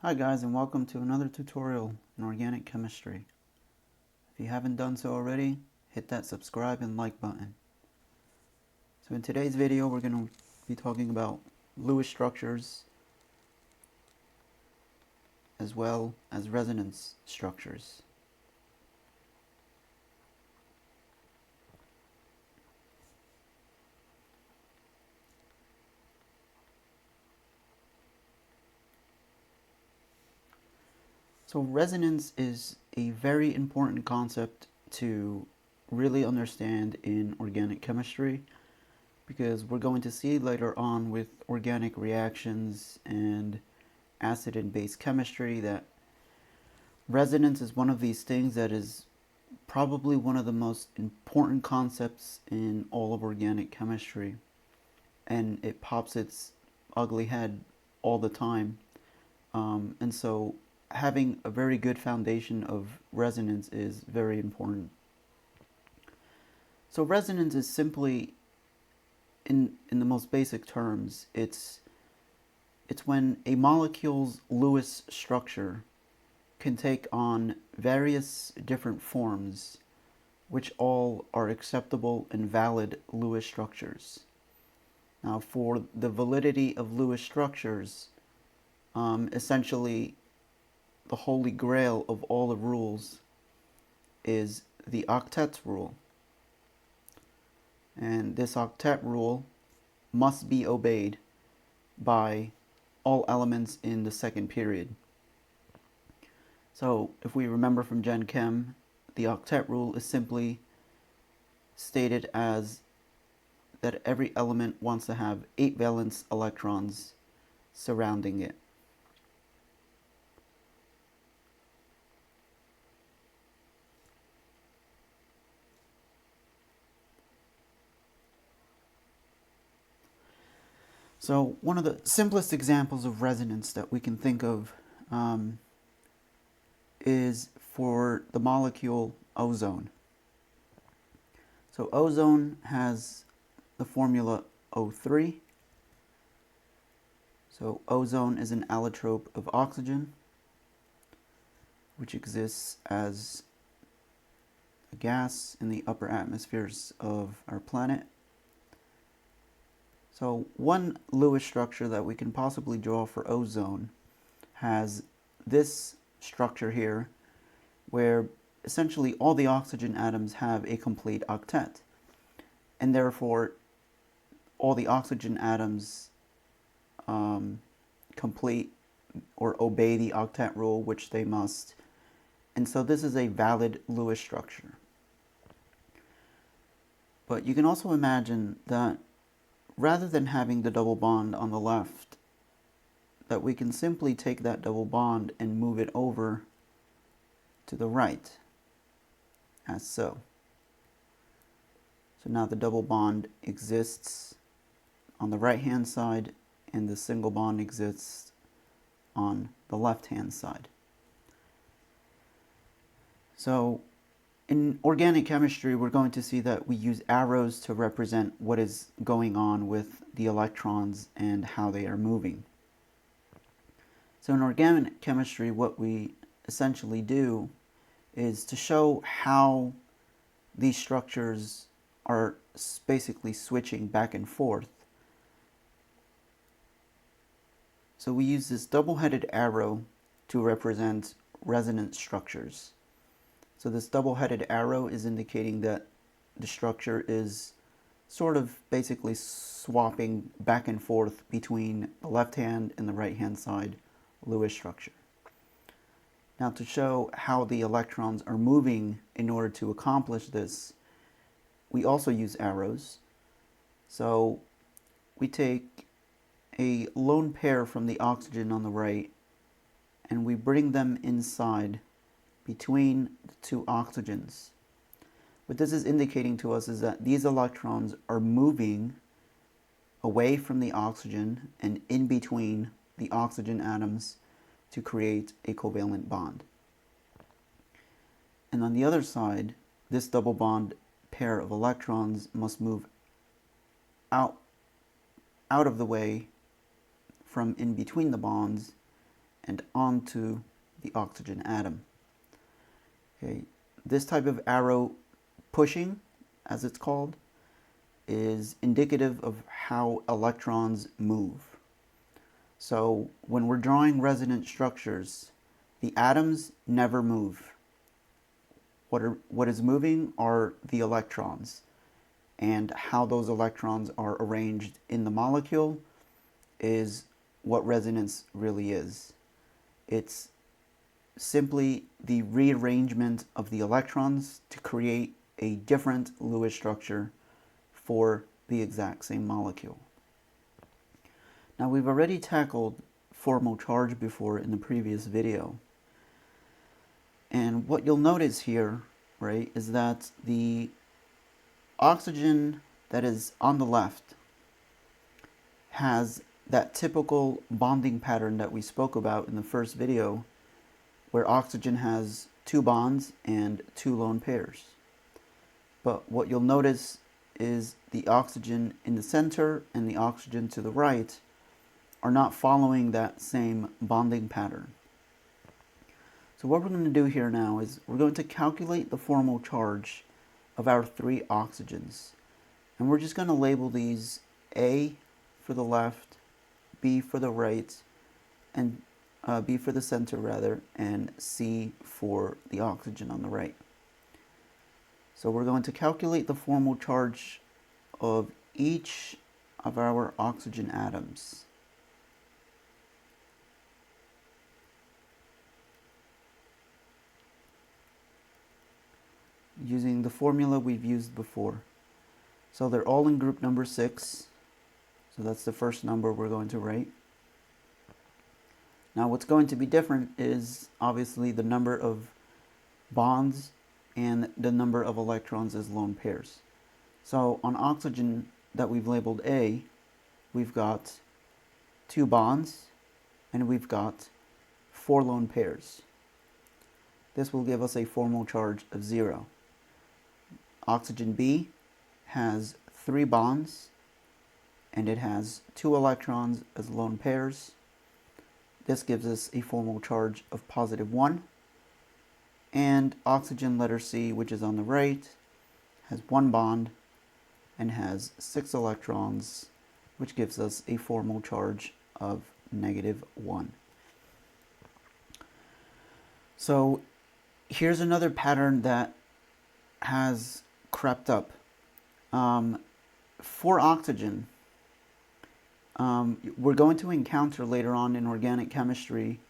Hi guys, and welcome to another tutorial in organic chemistry. If you haven't done so already, hit that subscribe and like button. So in today's video we're going to be talking about Lewis structures as well as resonance structures. So resonance is a very important concept to really understand in organic chemistry, because we're going to see later on with organic reactions and acid and base chemistry that resonance is one of these things that is probably one of the most important concepts in all of organic chemistry, and it pops its ugly head all the time. And so having a very good foundation of resonance is very important. So resonance is simply, in the most basic terms, it's when a molecule's Lewis structure can take on various different forms which all are acceptable and valid Lewis structures. Now, for the validity of Lewis structures, essentially the holy grail of all the rules is the octet rule. And this octet rule must be obeyed by all elements in the second period. So if we remember from Gen Chem, the octet rule is simply stated as that every element wants to have 8 valence electrons surrounding it. So one of the simplest examples of resonance that we can think of is for the molecule ozone. So ozone has the formula O3. So ozone is an allotrope of oxygen, which exists as a gas in the upper atmospheres of our planet. So one Lewis structure that we can possibly draw for ozone has this structure here, where essentially all the oxygen atoms have a complete octet, and therefore all the oxygen atoms complete or obey the octet rule, which they must. And so this is a valid Lewis structure. But you can also imagine that rather than having the double bond on the left, that we can simply take that double bond and move it over to the right, as so. So now the double bond exists on the right hand side and the single bond exists on the left hand side. So in organic chemistry, we're going to see that we use arrows to represent what is going on with the electrons and how they are moving. So in organic chemistry, what we essentially do is to show how these structures are basically switching back and forth. So we use this double-headed arrow to represent resonance structures. So this double-headed arrow is indicating that the structure is sort of basically swapping back and forth between the left hand and the right hand side Lewis structure. Now, to show how the electrons are moving in order to accomplish this, we also use arrows. So we take a lone pair from the oxygen on the right and we bring them inside between the two oxygens. What this is indicating to us is that these electrons are moving away from the oxygen and in between the oxygen atoms to create a covalent bond. And on the other side, this double bond pair of electrons must move out of the way from in between the bonds and onto the oxygen atom. Okay, this type of arrow pushing, as it's called, is indicative of how electrons move. So when we're drawing resonance structures, the atoms never move. What is moving are the electrons, and how those electrons are arranged in the molecule is what resonance really is. It's simply the rearrangement of the electrons to create a different Lewis structure for the exact same molecule. Now, we've already tackled formal charge before in the previous video. And what you'll notice here, right, is that the oxygen that is on the left has that typical bonding pattern that we spoke about in the first video, where oxygen has 2 bonds and 2 lone pairs. But what you'll notice is the oxygen in the center and the oxygen to the right are not following that same bonding pattern. So what we're going to do here now is we're going to calculate the formal charge of our 3 oxygens. And we're just going to label these A for the left, B for the right, and B for the center rather, and C for the oxygen on the right. So we're going to calculate the formal charge of each of our oxygen atoms. Using the formula we've used before. So they're all in group number 6. So that's the first number we're going to write. Now what's going to be different is obviously the number of bonds and the number of electrons as lone pairs. So on oxygen that we've labeled A, we've got 2 bonds and we've got 4 lone pairs. This will give us a formal charge of 0. Oxygen B has 3 bonds and it has 2 electrons as lone pairs. This gives us a formal charge of positive 1. And oxygen letter C, which is on the right, has 1 bond and has 6 electrons, which gives us a formal charge of negative 1. So here's another pattern that has crept up. For oxygen, we're going to encounter later on in organic chemistry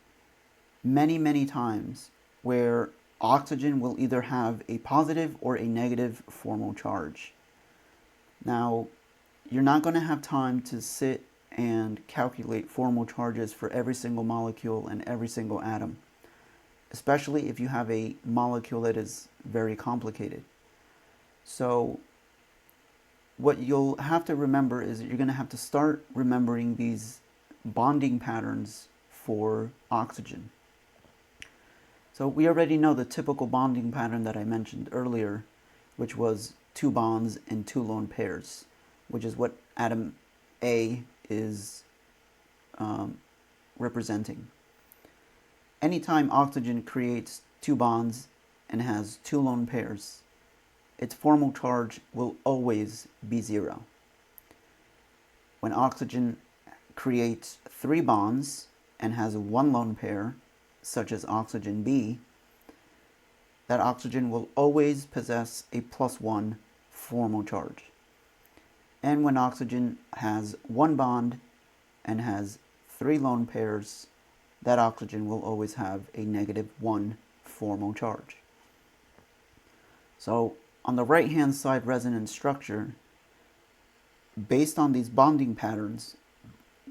many times where oxygen will either have a positive or a negative formal charge. Now, you're not going to have time to sit and calculate formal charges for every single molecule and every single atom, especially if you have a molecule that is very complicated. So what you'll have to remember is that you're going to have to start remembering these bonding patterns for oxygen. So we already know the typical bonding pattern that I mentioned earlier, which was 2 bonds and 2 lone pairs, which is what atom A is representing. Anytime oxygen creates 2 bonds and has 2 lone pairs, its formal charge will always be 0. When oxygen creates 3 bonds and has 1 lone pair, such as oxygen B, that oxygen will always possess a +1 formal charge. And when oxygen has 1 bond and has 3 lone pairs, that oxygen will always have a -1 formal charge. So on the right-hand side resonance structure, based on these bonding patterns,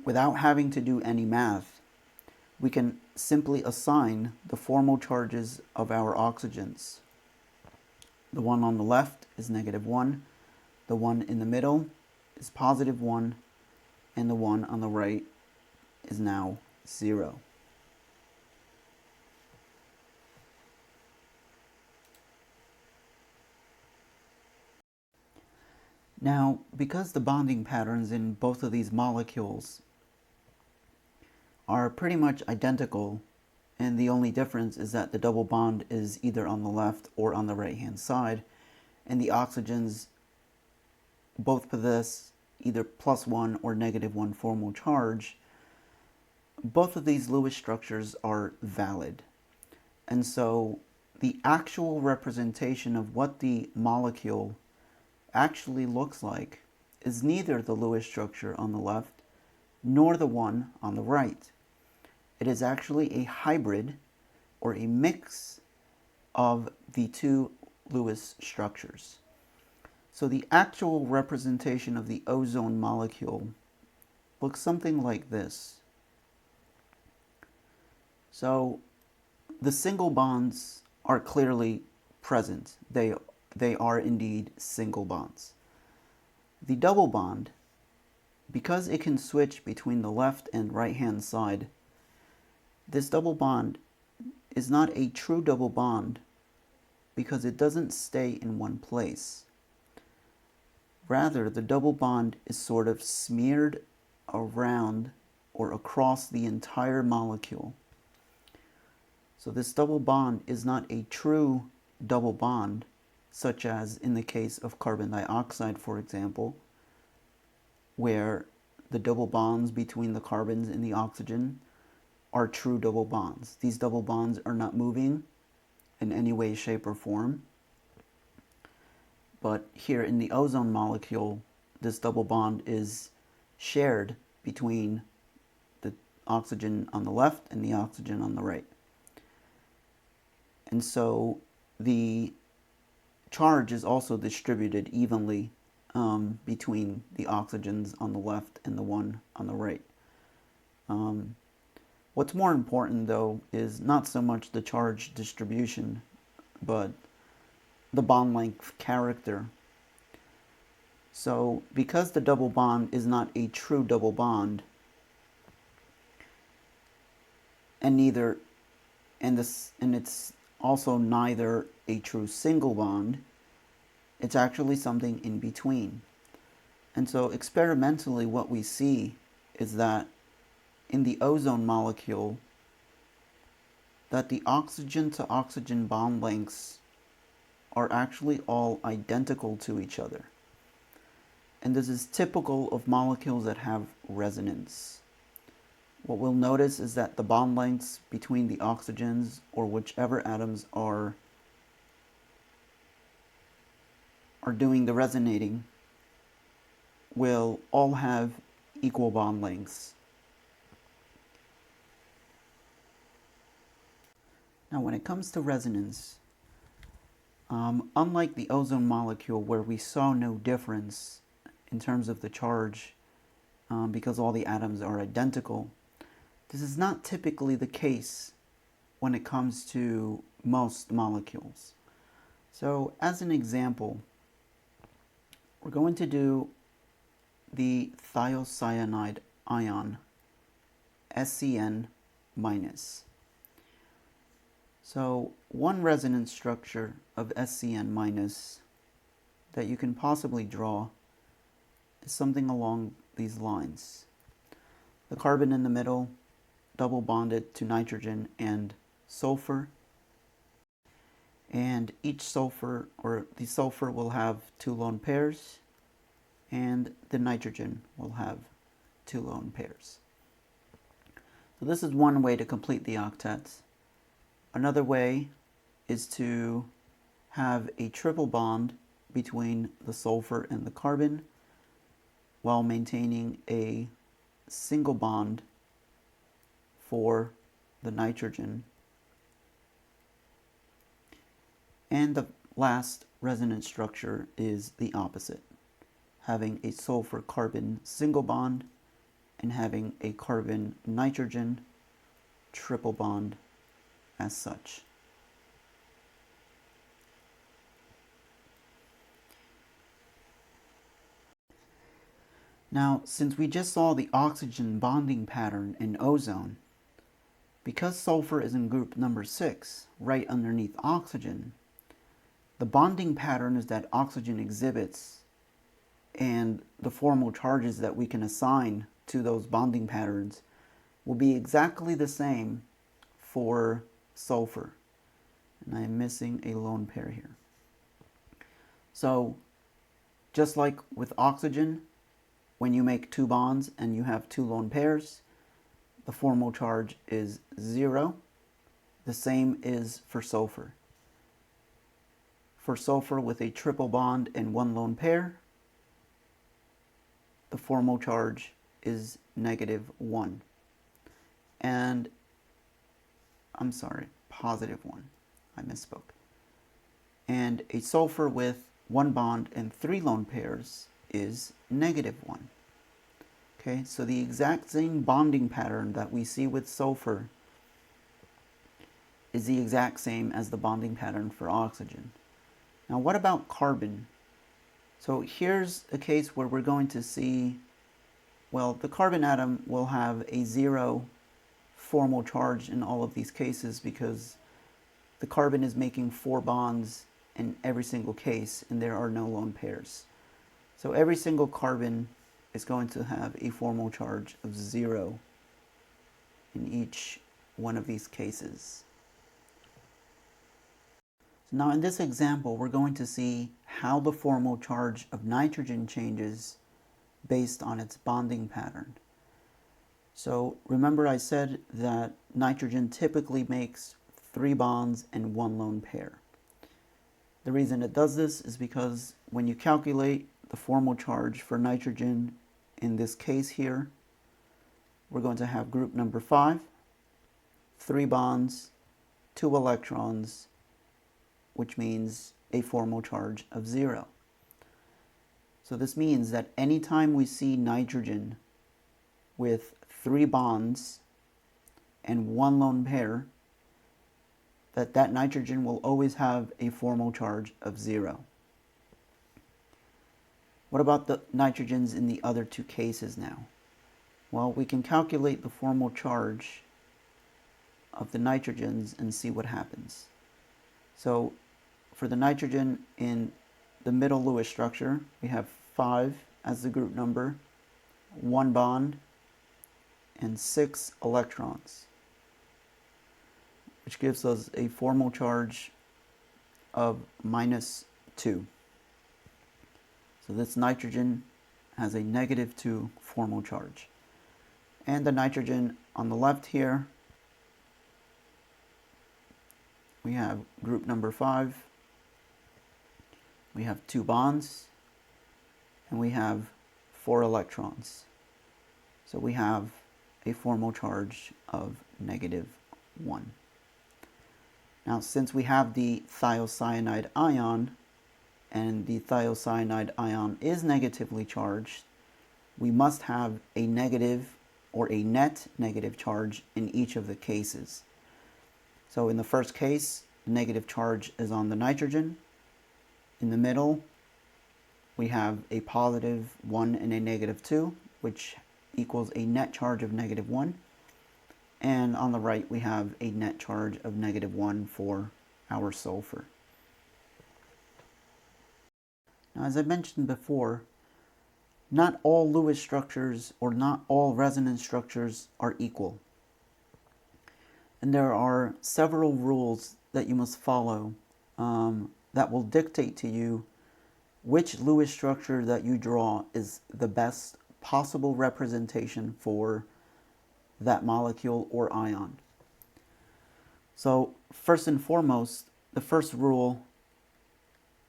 without having to do any math, we can simply assign the formal charges of our oxygens. The one on the left is -1, the one in the middle is +1, and the one on the right is now 0. Now, because the bonding patterns in both of these molecules are pretty much identical, and the only difference is that the double bond is either on the left or on the right hand side, and the oxygens both possess either +1 or -1 formal charge. Both of these Lewis structures are valid, and so the actual representation of what the molecule actually looks like is neither the Lewis structure on the left nor the one on the right. It is actually a hybrid or a mix of the two Lewis structures. So the actual representation of the ozone molecule looks something like this. So the single bonds are clearly present. They are indeed single bonds. The double bond, because it can switch between the left and right hand side, this double bond is not a true double bond because it doesn't stay in one place. Rather, the double bond is sort of smeared around or across the entire molecule. So this double bond is not a true double bond, such as in the case of carbon dioxide, for example, where the double bonds between the carbons and the oxygen are true double bonds. These double bonds are not moving in any way, shape, or form. But here in the ozone molecule, this double bond is shared between the oxygen on the left and the oxygen on the right. And so the charge is also distributed evenly between the oxygens on the left and the one on the right. What's more important, though, is not so much the charge distribution, but the bond length character. So because the double bond is not a true double bond, and it's also neither a true single bond, it's actually something in between. And so experimentally what we see is that in the ozone molecule, that the oxygen to oxygen bond lengths are actually all identical to each other. And this is typical of molecules that have resonance. What we'll notice is that the bond lengths between the oxygens, or whichever atoms are doing the resonating, will all have equal bond lengths. Now, when it comes to resonance, unlike the ozone molecule where we saw no difference in terms of the charge because all the atoms are identical, this is not typically the case when it comes to most molecules. So as an example, we're going to do the thiocyanide ion, SCN-. So one resonance structure of SCN- that you can possibly draw is something along these lines. The carbon in the middle, double bonded to nitrogen and sulfur. And each sulfur, or the sulfur, will have 2 lone pairs, and the nitrogen will have 2 lone pairs. So this is one way to complete the octets. Another way is to have a triple bond between the sulfur and the carbon while maintaining a single bond for the nitrogen. And the last resonance structure is the opposite, having a sulfur-carbon single bond and having a carbon-nitrogen triple bond as such. Now, since we just saw the oxygen bonding pattern in ozone, because sulfur is in group number 6, right underneath oxygen, the bonding patterns that oxygen exhibits and the formal charges that we can assign to those bonding patterns will be exactly the same for sulfur. And I am missing a lone pair here. So just like with oxygen, when you make two bonds and you have two lone pairs, the formal charge is 0. The same is for sulfur. For sulfur with a triple bond and one lone pair, the formal charge is -1. And I'm sorry, +1. I misspoke. And a sulfur with one bond and three lone pairs is -1. Okay, so the exact same bonding pattern that we see with sulfur is the exact same as the bonding pattern for oxygen. Now what about carbon? So here's a case where we're going to see, well, the carbon atom will have a 0 formal charge in all of these cases because the carbon is making 4 bonds in every single case and there are no lone pairs. So every single carbon is going to have a formal charge of 0 in each one of these cases. So now in this example, we're going to see how the formal charge of nitrogen changes based on its bonding pattern. So remember I said that nitrogen typically makes 3 bonds and 1 lone pair. The reason it does this is because when you calculate the formal charge for nitrogen in this case here, we're going to have group number 5, 3 bonds, 2 electrons, which means a formal charge of 0. So this means that anytime we see nitrogen with 3 bonds and 1 lone pair, that nitrogen will always have a formal charge of 0. What about the nitrogens in the other two cases now? Well, we can calculate the formal charge of the nitrogens and see what happens. So for the nitrogen in the middle Lewis structure, we have 5 as the group number, 1 bond, and 6 electrons, which gives us a formal charge of -2. So this nitrogen has a -2 formal charge. And the nitrogen on the left here, we have group number 5, we have 2 bonds, and we have 4 electrons. So we have a formal charge of -1. Now since we have the thiocyanide ion, and the thiocyanide ion is negatively charged, we must have a negative or a net negative charge in each of the cases. So in the first case, the negative charge is on the nitrogen. In the middle, we have a +1 and a -2, which equals a net charge of -1. And on the right, we have a net charge of -1 for our sulfur. Now, as I mentioned before, not all Lewis structures or not all resonance structures are equal. And there are several rules that you must follow that will dictate to you which Lewis structure that you draw is the best possible representation for that molecule or ion. So first and foremost, the first rule,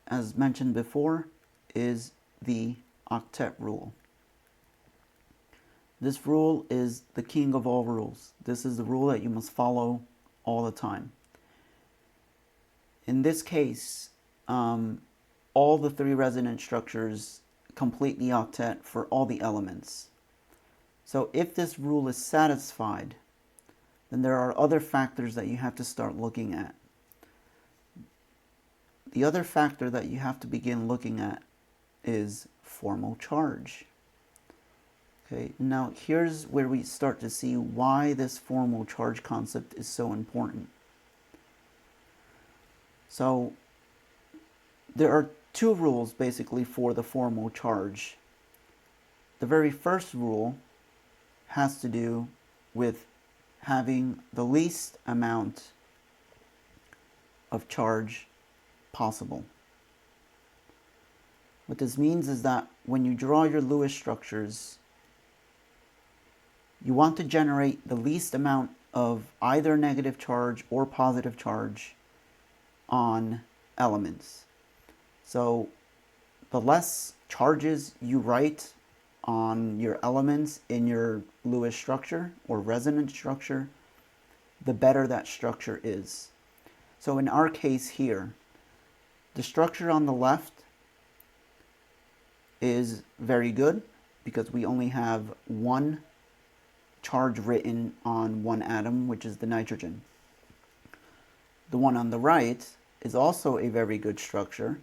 as mentioned before, is the octet rule. This rule is the king of all rules. This is the rule that you must follow all the time. In this case, all the 3 resonance structures complete the octet for all the elements. So if this rule is satisfied, then there are other factors that you have to start looking at. The other factor that you have to begin looking at is formal charge. Okay, now here's where we start to see why this formal charge concept is so important. So there are 2 rules basically for the formal charge. The very first rule has to do with having the least amount of charge possible. What this means is that when you draw your Lewis structures, you want to generate the least amount of either negative charge or positive charge on elements. So the less charges you write on your elements in your Lewis structure or resonance structure, the better that structure is. So in our case here, the structure on the left is very good because we only have one charge written on one atom, which is the nitrogen. The one on the right is also a very good structure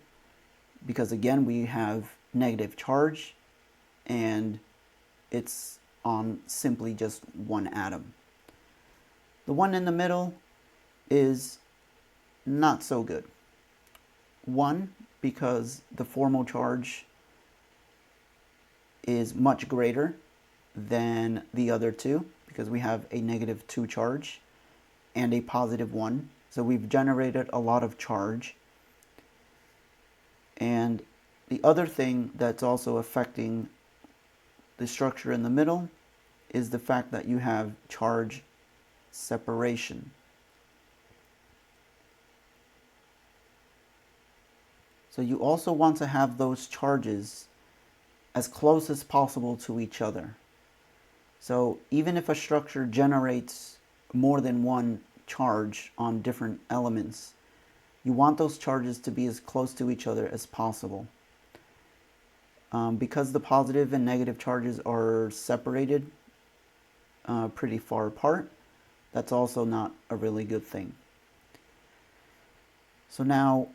because again we have negative charge and it's on simply just one atom. The one in the middle is not so good. One, because the formal charge is much greater than the other two because we have a -2 charge and a +1. So we've generated a lot of charge. And the other thing that's also affecting the structure in the middle is the fact that you have charge separation. So you also want to have those charges as close as possible to each other. So even if a structure generates more than one charge on different elements, you want those charges to be as close to each other as possible. Because the positive and negative charges are separated pretty far apart, that's also not a really good thing. So now,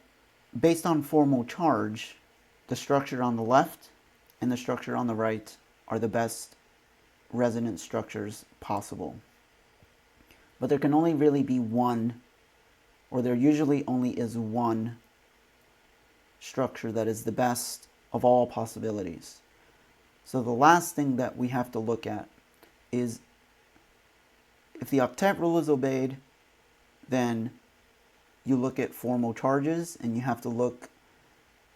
based on formal charge, the structure on the left and the structure on the right are the best resonance structures possible. But there can only really be one, or there usually only is one structure that is the best of all possibilities. So the last thing that we have to look at is if the octet rule is obeyed, then you look at formal charges and you have to look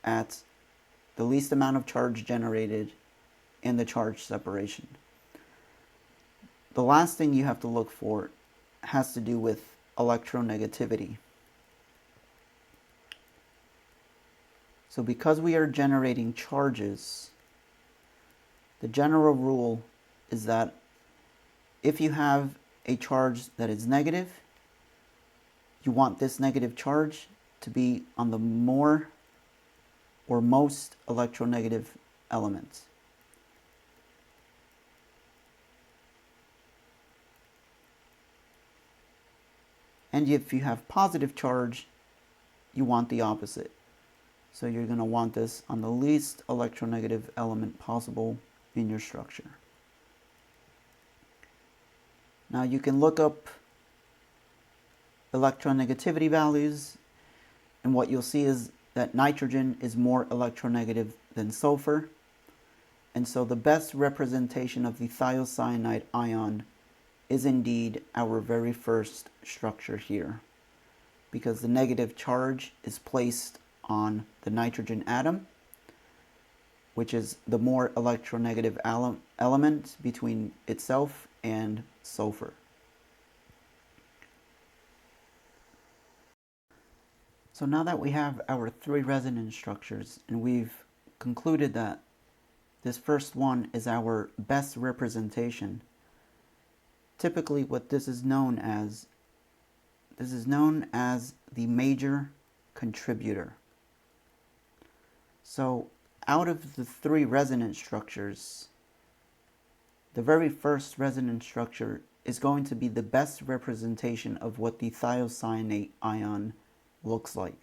at the least amount of charge generated and the charge separation. The last thing you have to look for has to do with electronegativity. So because we are generating charges, the general rule is that if you have a charge that is negative, you want this negative charge to be on the more or most electronegative element. And if you have positive charge, you want the opposite. So you're going to want this on the least electronegative element possible in your structure. Now you can look up electronegativity values, and what you'll see is that nitrogen is more electronegative than sulfur, and so the best representation of the thiocyanide ion is indeed our very first structure here, because the negative charge is placed on the nitrogen atom, which is the more electronegative element between itself and sulfur. So now that we have our three resonance structures and we've concluded that this first one is our best representation, typically what this is known as the major contributor. So out of the three resonance structures, the very first resonance structure is going to be the best representation of what the thiocyanate ion looks like.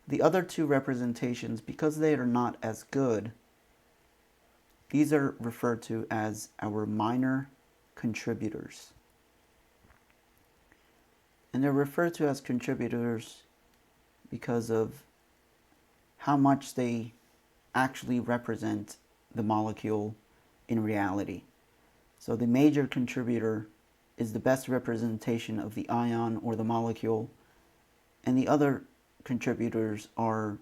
The other two representations, because they are not as good, these are referred to as our minor contributors. And they're referred to as contributors because of how much they actually represent the molecule in reality. So the major contributor is the best representation of the ion or the molecule, and the other contributors are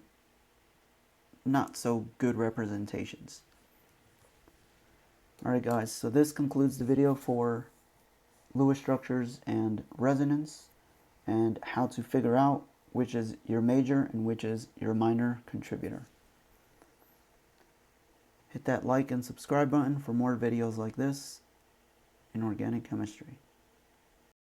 not so good representations. Alright guys, so this concludes the video for Lewis structures and resonance, and how to figure out which is your major and which is your minor contributor. Hit that like and subscribe button for more videos like this in organic chemistry.